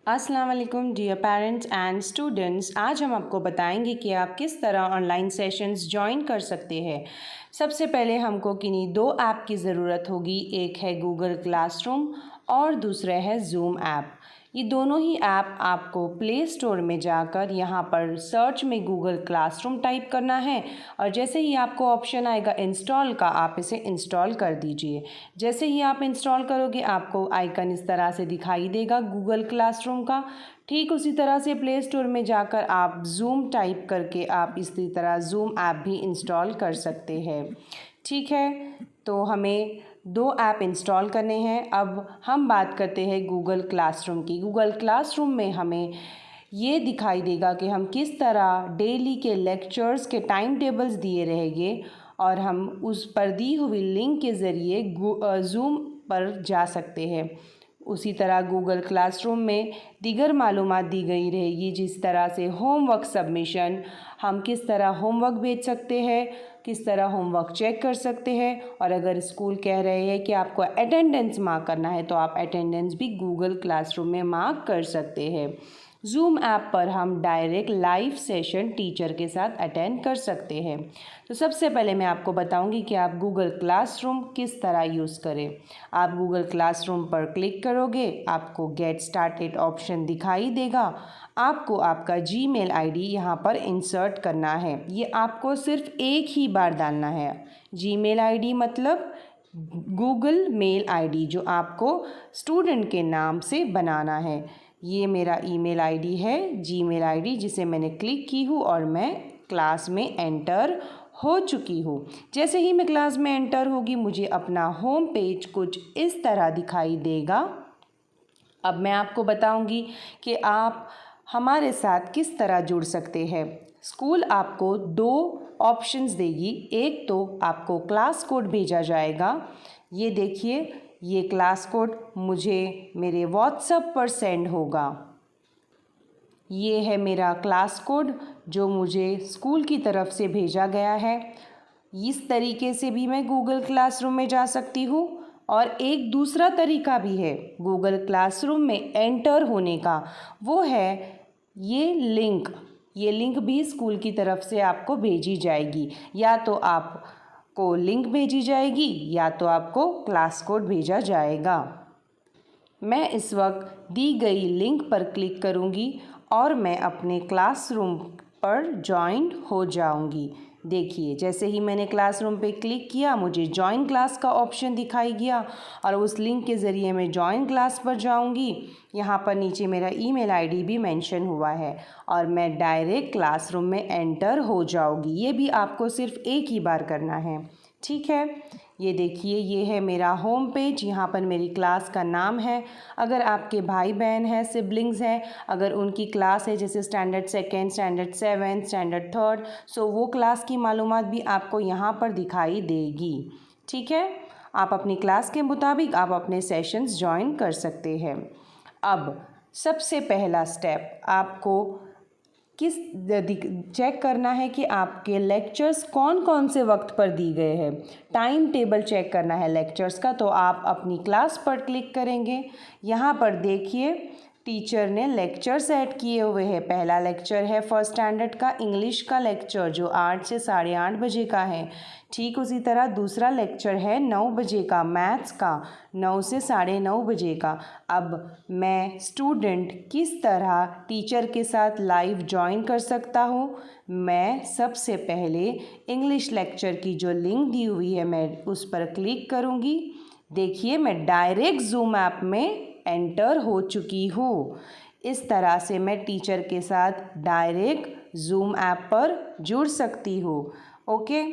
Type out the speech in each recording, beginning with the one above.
अस्सलाम वालेकुम dear parents and students. आज हम आपको बताएंगे कि आप किस तरह ऑनलाइन सेशंस ज्वाइन कर सकते हैं। सबसे पहले हमको किन्हीं दो ऐप की ज़रूरत होगी। एक है गूगल क्लासरूम और दूसरा है ज़ूम ऐप। ये दोनों ही ऐप आपको प्ले स्टोर में जाकर यहाँ पर सर्च में गूगल क्लासरूम टाइप करना है और जैसे ही आपको ऑप्शन आएगा इंस्टॉल का, आप इसे इंस्टॉल कर दीजिए। जैसे ही आप इंस्टॉल करोगे आपको आइकन इस तरह से दिखाई देगा गूगल क्लासरूम का। ठीक उसी तरह से प्ले स्टोर में जाकर आप ज़ूम टाइप करके आप इसी तरह ज़ूम ऐप भी इंस्टॉल कर सकते हैं। ठीक है, तो हमें दो ऐप इंस्टॉल करने हैं। अब हम बात करते हैं गूगल क्लासरूम की। गूगल क्लासरूम में हमें ये दिखाई देगा कि हम किस तरह डेली के लेक्चर्स के टाइम टेबल्स दिए रहेंगे और हम उस पर दी हुई लिंक के ज़रिए ज़ूम पर जा सकते हैं। उसी तरह गूगल क्लासरूम में दीगर मालूमात दी गई रहेगी, जिस तरह से होमवर्क सबमिशन, हम किस तरह होमवर्क भेज सकते हैं, किस तरह होमवर्क चेक कर सकते हैं, और अगर स्कूल कह रहे हैं कि आपको अटेंडेंस मार्क करना है तो आप अटेंडेंस भी गूगल क्लासरूम में मार्क कर सकते हैं। ज़ूम ऐप पर हम डायरेक्ट लाइव सेशन टीचर के साथ अटेंड कर सकते हैं। तो सबसे पहले मैं आपको बताऊंगी कि आप गूगल क्लासरूम किस तरह यूज़ करें। आप गूगल क्लासरूम पर क्लिक करोगे, आपको गेट स्टार्टेड ऑप्शन दिखाई देगा। आपको आपका जीमेल आईडी यहाँ पर इंसर्ट करना है। ये आपको सिर्फ एक ही बार डालना है। जीमेल आईडी मतलब गूगल मेल आईडी जो आपको स्टूडेंट के नाम से बनाना है। ये मेरा ईमेल आईडी है, जीमेल आईडी, जिसे मैंने क्लिक की हूँ और मैं क्लास में एंटर हो चुकी हूँ। जैसे ही मैं क्लास में एंटर होगी मुझे अपना होम पेज कुछ इस तरह दिखाई देगा। अब मैं आपको बताऊंगी कि आप हमारे साथ किस तरह जुड़ सकते हैं। स्कूल आपको दो ऑप्शंस देगी। एक तो आपको क्लास कोड भेजा जाएगा। ये देखिए, ये क्लास कोड मुझे मेरे व्हाट्सएप पर सेंड होगा। ये है मेरा क्लास कोड जो मुझे स्कूल की तरफ से भेजा गया है। इस तरीके से भी मैं गूगल क्लासरूम में जा सकती हूँ। और एक दूसरा तरीका भी है गूगल क्लासरूम में एंटर होने का, वो है ये लिंक। ये लिंक भी स्कूल की तरफ से आपको भेजी जाएगी। या तो आपको लिंक भेजी जाएगी या तो आपको क्लास कोड भेजा जाएगा। मैं इस वक्त दी गई लिंक पर क्लिक करूंगी और मैं अपने क्लासरूम पर ज्वाइन हो जाऊंगी। देखिए, जैसे ही मैंने क्लासरूम पे क्लिक किया मुझे जॉइन क्लास का ऑप्शन दिखाई गया और उस लिंक के ज़रिए मैं जॉइन क्लास पर जाऊंगी। यहाँ पर नीचे मेरा ईमेल आईडी भी मेंशन हुआ है और मैं डायरेक्ट क्लासरूम में एंटर हो जाऊंगी। ये भी आपको सिर्फ एक ही बार करना है। ठीक है, ये देखिए, ये है मेरा होम पेज। यहाँ पर मेरी क्लास का नाम है। अगर आपके भाई बहन हैं, सिबलिंग्स हैं, अगर उनकी क्लास है जैसे standard second, standard seven, standard third, so वो क्लास की मालूमात भी आपको यहाँ पर दिखाई देगी। ठीक है, आप अपनी क्लास के मुताबिक आप अपने सेशंस ज्वाइन कर सकते हैं। अब सबसे पहला स्टेप आपको चेक करना है कि आपके लेक्चर्स कौन कौन से वक्त पर दी गए हैं। टाइम टेबल चेक करना है लेक्चर्स का, तो आप अपनी क्लास पर क्लिक करेंगे। यहाँ पर देखिए, टीचर ने लेक्चर्स ऐड किए हुए हैं। पहला लेक्चर है फर्स्ट स्टैंडर्ड का इंग्लिश का लेक्चर जो 8 से 8:30 बजे का है। ठीक उसी तरह दूसरा लेक्चर है 9 बजे का मैथ्स का, 9 से 9:30 बजे का। अब मैं स्टूडेंट किस तरह टीचर के साथ लाइव ज्वाइन कर सकता हूँ। मैं सबसे पहले इंग्लिश लेक्चर की जो लिंक दी हुई है मैं उस पर क्लिक करूँगी। देखिए, मैं डायरेक्ट ज़ूम ऐप में एंटर हो चुकी हूँ। इस तरह से मैं टीचर के साथ डायरेक्ट ज़ूम ऐप पर जुड़ सकती हूँ। ओके,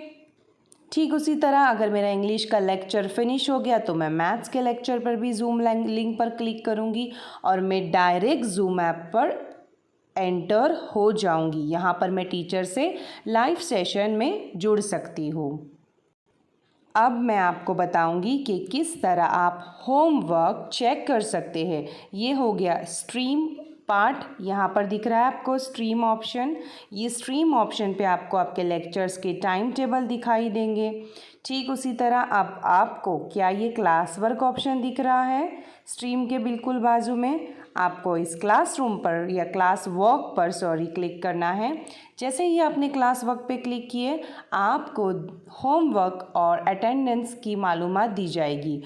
ठीक उसी तरह अगर मेरा इंग्लिश का लेक्चर फिनिश हो गया तो मैं मैथ्स के लेक्चर पर भी ज़ूम लिंक पर क्लिक करूँगी और मैं डायरेक्ट ज़ूम ऐप पर एंटर हो जाऊँगी। यहाँ पर मैं टीचर से लाइव सेशन में जुड़ सकती हूँ। अब मैं आपको बताऊंगी कि किस तरह आप होमवर्क चेक कर सकते हैं। ये हो गया स्ट्रीम पार्ट। यहाँ पर दिख रहा है आपको स्ट्रीम ऑप्शन। ये स्ट्रीम ऑप्शन पे आपको आपके लेक्चर्स के टाइम टेबल दिखाई देंगे। ठीक उसी तरह अब आपको क्या ये क्लास वर्क ऑप्शन दिख रहा है स्ट्रीम के बिल्कुल बाजू में। आपको इस क्लासरूम पर या क्लास वर्क पर क्लिक करना है। जैसे ही आपने क्लास वर्क पे क्लिक किए, आपको होमवर्क और अटेंडेंस की मालूमात दी जाएगी।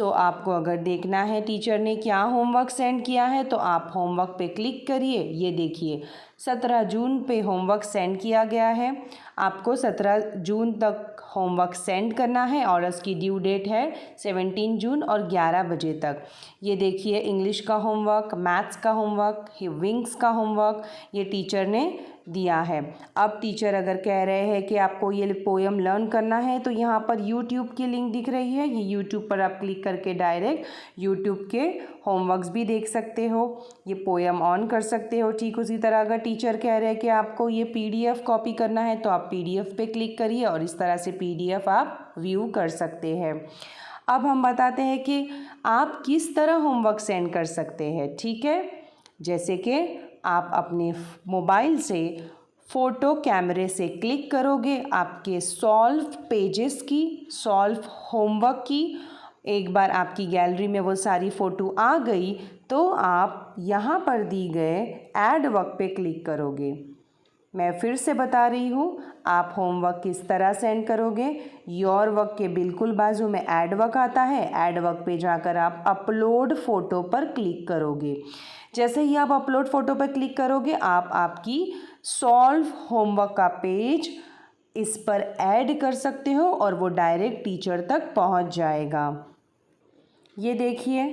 आपको अगर देखना है टीचर ने क्या होमवर्क सेंड किया है तो आप होमवर्क पे क्लिक करिए। ये देखिए 17 जून पे होमवर्क सेंड किया गया है। आपको 17 जून तक होमवर्क सेंड करना है और उसकी ड्यू डेट है 17 जून और 11 बजे तक। ये देखिए इंग्लिश का होमवर्क, मैथ्स का होमवर्क, विंग्स का होमवर्क ये टीचर ने दिया है। अब टीचर अगर कह रहे हैं कि आपको ये पोएम लर्न करना है तो यहाँ पर यूट्यूब की लिंक दिख रही है, ये यूट्यूब पर आप क्लिक करके डायरेक्ट यूट्यूब के होमवर्क्स भी देख सकते हो, ये पोएम ऑन कर सकते हो। ठीक उसी तरह अगर टीचर कह रहे हैं कि आपको ये PDF कॉपी करना है तो आप PDF पे क्लिक करिए और इस तरह से PDF आप व्यू कर सकते हैं। अब हम बताते हैं कि आप किस तरह होमवर्क सेंड कर सकते हैं। ठीक है, जैसे कि आप अपने मोबाइल से फ़ोटो कैमरे से क्लिक करोगे आपके सॉल्व पेजेस की, सॉल्व होमवर्क की। एक बार आपकी गैलरी में वो सारी फ़ोटो आ गई तो आप यहाँ पर दी गए ऐड वर्क पे क्लिक करोगे। मैं फिर से बता रही हूँ, आप होमवर्क किस तरह सेंड करोगे। योर वर्क के बिल्कुल बाजू में ऐड वर्क आता है, ऐड वर्क पे जाकर आप अपलोड फ़ोटो पर क्लिक करोगे। जैसे ही आप अपलोड फ़ोटो पर क्लिक करोगे आप आपकी सॉल्व होमवर्क का पेज इस पर ऐड कर सकते हो और वो डायरेक्ट टीचर तक पहुंच जाएगा। ये देखिए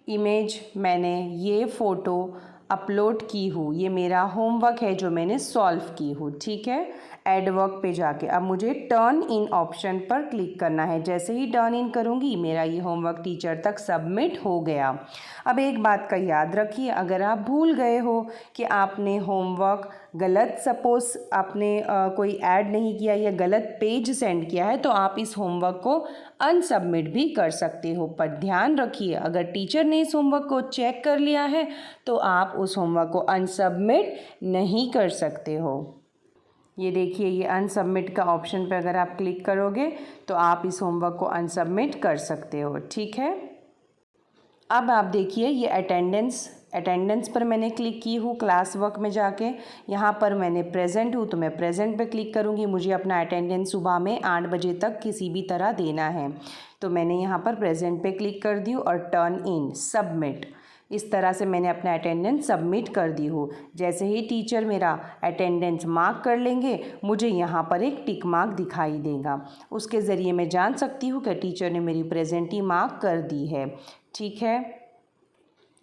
इमेज, मैंने ये फ़ोटो अपलोड की हूँ, ये मेरा होमवर्क है जो मैंने सॉल्व की हूँ। ठीक है, ऐड वर्क पे जाके अब मुझे टर्न इन ऑप्शन पर क्लिक करना है। जैसे ही टर्न इन करूँगी मेरा ये होमवर्क टीचर तक सबमिट हो गया। अब एक बात का याद रखिए, अगर आप भूल गए हो कि आपने होमवर्क गलत, सपोज़ आपने कोई ऐड नहीं किया या गलत पेज सेंड किया है तो आप इस होमवर्क को अनसबमिट भी कर सकते हो। पर ध्यान रखिए, अगर टीचर ने इस होमवर्क को चेक कर लिया है तो आप उस होमवर्क को अनसबमिट नहीं कर सकते हो। ये देखिए, ये अनसबमिट का ऑप्शन पे अगर आप क्लिक करोगे तो आप इस होमवर्क को अनसबमिट कर सकते हो। ठीक है, अब आप देखिए ये अटेंडेंस पर मैंने क्लिक की हूँ क्लास वर्क में जाके। यहाँ पर मैंने प्रेजेंट हूँ तो मैं प्रेजेंट पे क्लिक करूँगी। मुझे अपना अटेंडेंस सुबह में 8 बजे तक किसी भी तरह देना है तो मैंने यहाँ पर प्रेजेंट पे क्लिक कर दी और टर्न इन सबमिट, इस तरह से मैंने अपना अटेंडेंस सबमिट कर दी हो। जैसे ही टीचर मेरा अटेंडेंस मार्क कर लेंगे मुझे यहाँ पर एक टिक मार्क दिखाई देगा, उसके ज़रिए मैं जान सकती हूँ कि टीचर ने मेरी प्रेजेंट ही मार्क कर दी है। ठीक है,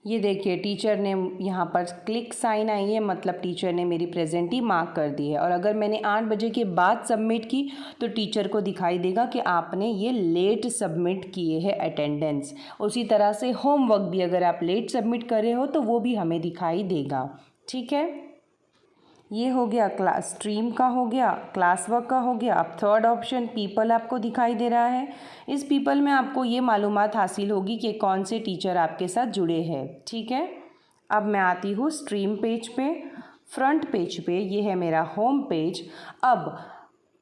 ये देखिए टीचर ने यहाँ पर क्लिक साइन आई है, मतलब टीचर ने मेरी प्रेजेंट ही मार्क कर दी है। और अगर मैंने 8 बजे के बाद सबमिट की तो टीचर को दिखाई देगा कि आपने ये लेट सबमिट किए हैं अटेंडेंस। उसी तरह से होमवर्क भी अगर आप लेट सबमिट कर रहे हो तो वो भी हमें दिखाई देगा। ठीक है, ये हो गया क्लास स्ट्रीम का, हो गया क्लास वर्क का, हो गया। अब थर्ड ऑप्शन पीपल आपको दिखाई दे रहा है। इस पीपल में आपको ये मालूमात हासिल होगी कि कौन से टीचर आपके साथ जुड़े हैं। ठीक है, अब मैं आती हूँ स्ट्रीम पेज पे, फ्रंट पेज पे। ये है मेरा होम पेज। अब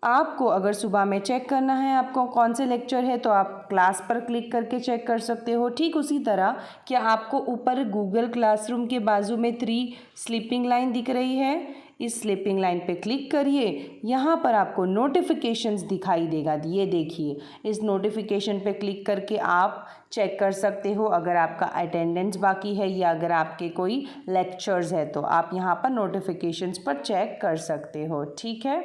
आपको अगर सुबह में चेक करना है आपको कौन से लेक्चर है तो आप क्लास पर क्लिक करके चेक कर सकते हो। ठीक उसी तरह क्या आपको ऊपर गूगल क्लासरूम के बाजू में 3 स्लीपिंग लाइन दिख रही है, इस स्लीपिंग लाइन पे क्लिक करिए। यहाँ पर आपको नोटिफिकेशंस दिखाई देगा। ये देखिए, इस नोटिफिकेशन पे क्लिक करके आप चेक कर सकते हो अगर आपका अटेंडेंस बाकी है या अगर आपके कोई लेक्चर्स है तो आप यहाँ पर नोटिफिकेशंस पर चेक कर सकते हो। ठीक है,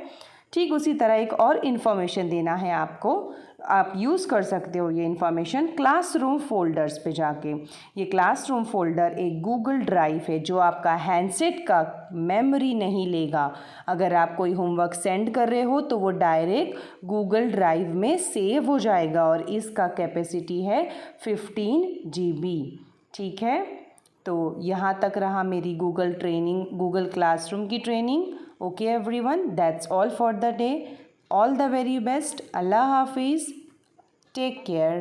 ठीक उसी तरह एक और इन्फॉर्मेशन देना है आपको, आप यूज़ कर सकते हो ये इन्फॉर्मेशन क्लासरूम फ़ोल्डर्स पे जाके। ये क्लासरूम फ़ोल्डर एक गूगल ड्राइव है जो आपका हैंडसेट का मेमोरी नहीं लेगा। अगर आप कोई होमवर्क सेंड कर रहे हो तो वो डायरेक्ट गूगल ड्राइव में सेव हो जाएगा और इसका कैपेसिटी है 15 GB। ठीक है, तो यहाँ तक रहा मेरी गूगल क्लासरूम की training. Okay everyone, that's all for the day. All the very best. Allah Hafiz. Take care.